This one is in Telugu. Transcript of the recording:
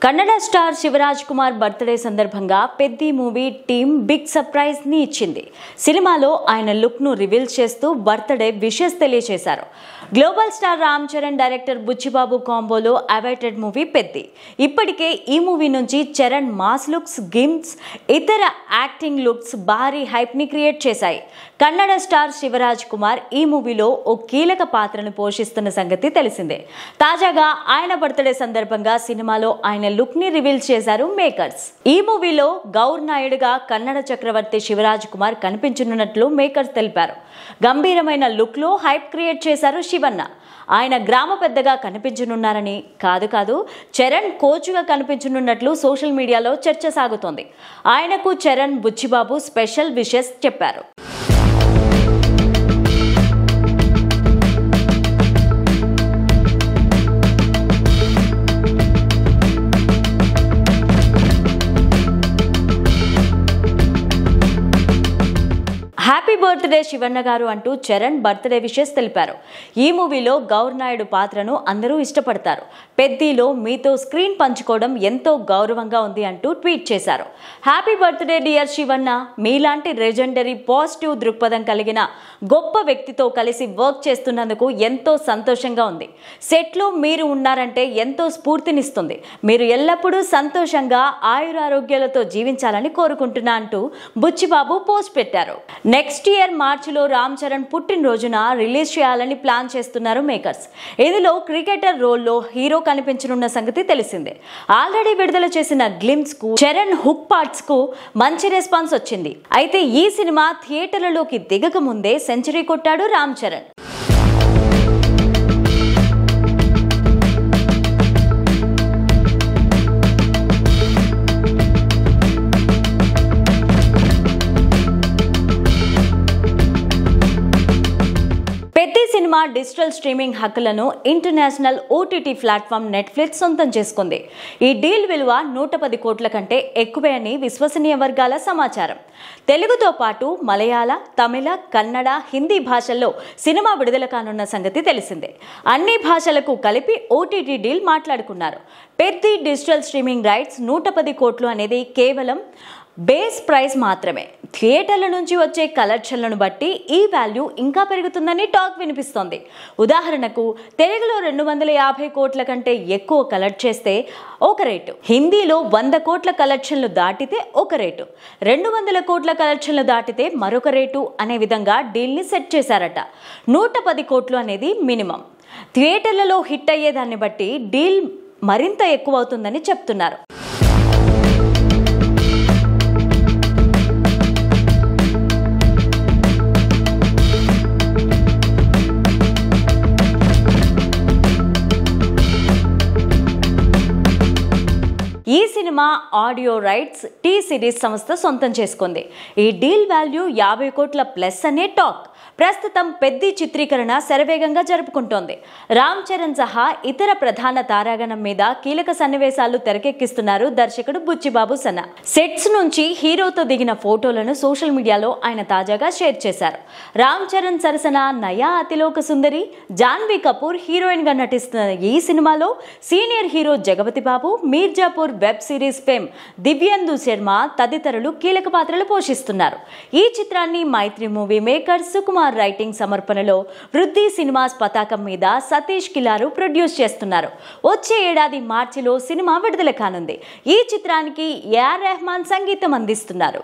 కన్నడ స్టార్ శివరాజ్ కుమార్ బర్త్డే సందర్భంగా Peddi movie team big surprise ని ఇచ్చింది. సినిమాలో ఆయన లుక్ ను రివీల్ చేస్తూ బర్త్డే విషెస్ తెలియజేశారు. Global star Ram Charan, director Buchibabu కాంబోలో అవైటెడ్ మూవీ పెద్ది. ఇప్పటికే ఈ మూవీ నుంచి చరణ్ మాస్ లుక్స్, గిమ్స్, ఇతర యాక్టింగ్ లుక్స్ భారీ హైప్ ని క్రియేట్ చేశాయి. కన్నడ స్టార్ శివరాజ్ కుమార్ ఈ మూవీలో ఓ కీలక పాత్రను పోషిస్తున్న సంగతి తెలిసిందే. తాజాగా ఆయన బర్త్డే సందర్భంగా సినిమాలో ఆయన లుక్ ని రివీల్ చేశారు మేకర్స్. ఈ మూవీలో గౌర్ నాయుడుగా కన్నడ చక్రవర్తి శివరాజ్ కుమార్ కనిపించనున్నట్లు మేకర్స్ తెలిపారు. గంభీరమైన లుక్ లో హైప్ క్రియేట్ చేశారు శివన్న. ఆయన గ్రామ పెద్దగా కనిపించనున్నారని కాదు చరణ్ కోచ్గా కనిపించనున్నట్లు సోషల్ మీడియాలో చర్చ సాగుతోంది. ఆయనకు చరణ్, బుచ్చిబాబు స్పెషల్ విషెస్ చెప్పారు. హ్యాపీ బర్త్డే శివన్న గారు అంటూ చరణ్ బర్త్డే విషెస్ తెలిపారు. ఈ మూవీలో గౌర్ నాయుడు పాత్రను అందరూ ఇష్టపడతారు. పెద్దిలో మీతో స్క్రీన్ పంచుకోవడం ఎంతో గౌరవంగా ఉంది అంటూ ట్వీట్ చేశారు. Happy birthday dear Shivanna. మీలాంటి లెజెండరీ పాజిటివ్ దృక్పథం కలిగిన గొప్ప వ్యక్తితో కలిసి వర్క్ చేస్తున్నందుకు ఎంతో సంతోషంగా ఉంది. సెట్లో మీరు ఉన్నారంటే ఎంతో స్ఫూర్తినిస్తుంది. మీరు ఎల్లప్పుడూ సంతోషంగా ఆయురారోగ్యాలతో జీవించాలని కోరుకుంటున్నా అంటూ బుచ్చిబాబు పోస్ట్ పెట్టారు. నెక్స్ట్ ఇయర్ మార్చిలో రామ్ చరణ్ పుట్టినరోజున రిలీజ్ చేయాలని ప్లాన్ చేస్తున్నారు మేకర్స్. ఇందులో క్రికెటర్ రోల్లో హీరో కనిపించనున్న సంగతి తెలిసిందే. ఆల్రెడీ విడుదల చేసిన గ్లిమ్స్ కు, చరణ్ హుక్ పార్ట్స్ కు మంచి రెస్పాన్స్ వచ్చింది. అయితే ఈ సినిమా థియేటర్లలోకి దిగక ముందే సెంచరీ కొట్టాడు Ram Charan. Peddi cinema digital streaming హక్కులను ఇంటర్నేషనల్ ఓటీటీ ప్లాట్ఫామ్ నెట్ఫ్లిక్స్ సొంతం చేసుకుంది. ఈ డీల్ విలువ 110 కోట్ల కంటే ఎక్కువే అని విశ్వసనీయ వర్గాల సమాచారం. తెలుగుతో పాటు మలయాళ, తమిళ, కన్నడ, హిందీ భాషల్లో సినిమా విడుదల కానున్న సంగతి తెలిసిందే. అన్ని భాషలకు కలిపి ఓటీటీ డీల్ మాట్లాడుకున్నారు. పెద్ది డిజిటల్ స్ట్రీమింగ్ రైట్స్ 110 కోట్లు అనేది కేవలం బేస్ ప్రైస్ మాత్రమే. థియేటర్ల నుంచి వచ్చే కలెక్షన్లను బట్టి ఈ వాల్యూ ఇంకా పెరుగుతుందని టాక్ వినిపిస్తోంది. ఉదాహరణకు తెలుగులో 250 కోట్ల కంటే ఎక్కువ కలెక్ట్ చేస్తే ఒక రేటు, హిందీలో 100 కోట్ల కలెక్షన్లు దాటితే ఒక రేటు, 200 కోట్ల కలెక్షన్లు దాటితే మరొక రేటు అనే విధంగా డీల్ని సెట్ చేశారట. 110 కోట్లు అనేది మినిమం. థియేటర్లలో హిట్ అయ్యేదాన్ని బట్టి డీల్ మరింత ఎక్కువ అవుతుందని చెప్తున్నారు. ఈ cinema audio rights T Series సంస్థ సొంతం చేసుకుంది. ఈ డీల్ వాల్యూ 50 కోట్ల ప్లస్ అనే టాక్. ప్రస్తుతం పెద్ది చిత్రీకరణ శరవేగంగా జరుపుకుంటోంది. రామ్ చరణ్ సహా ఇతర ప్రధాన తారాగణం మీద కీలక సన్నివేశాలు తెరకెక్కిస్తున్నారు దర్శకుడు బుచ్చిబాబు సన్న. సెట్స్ నుంచి హీరోతో దిగిన ఫోటోలను సోషల్ మీడియాలో ఆయన తాజాగా షేర్ చేశారు. రామ్ చరణ్ సరసన నయా అతిలోక సుందరి జాన్వీ కపూర్ హీరోయిన్ గా నటిస్తున్న ఈ సినిమాలో senior hero Jagapathi Babu, Mirzapur web series fame Divyendu Sharma తదితరులు కీలక పాత్రలు పోషిస్తున్నారు. ఈ చిత్రాన్ని Mythri movie makers Sukumar writing సమర్పణలో వృద్ధి సినిమాస్ పతాకం మీద సతీష్ కిలారు ప్రొడ్యూస్ చేస్తున్నారు. వచ్చే ఏడాది మార్చిలో సినిమా విడుదల కానుంది. ఈ చిత్రానికి ఏఆర్ రెహమాన్ సంగీతం అందిస్తున్నారు.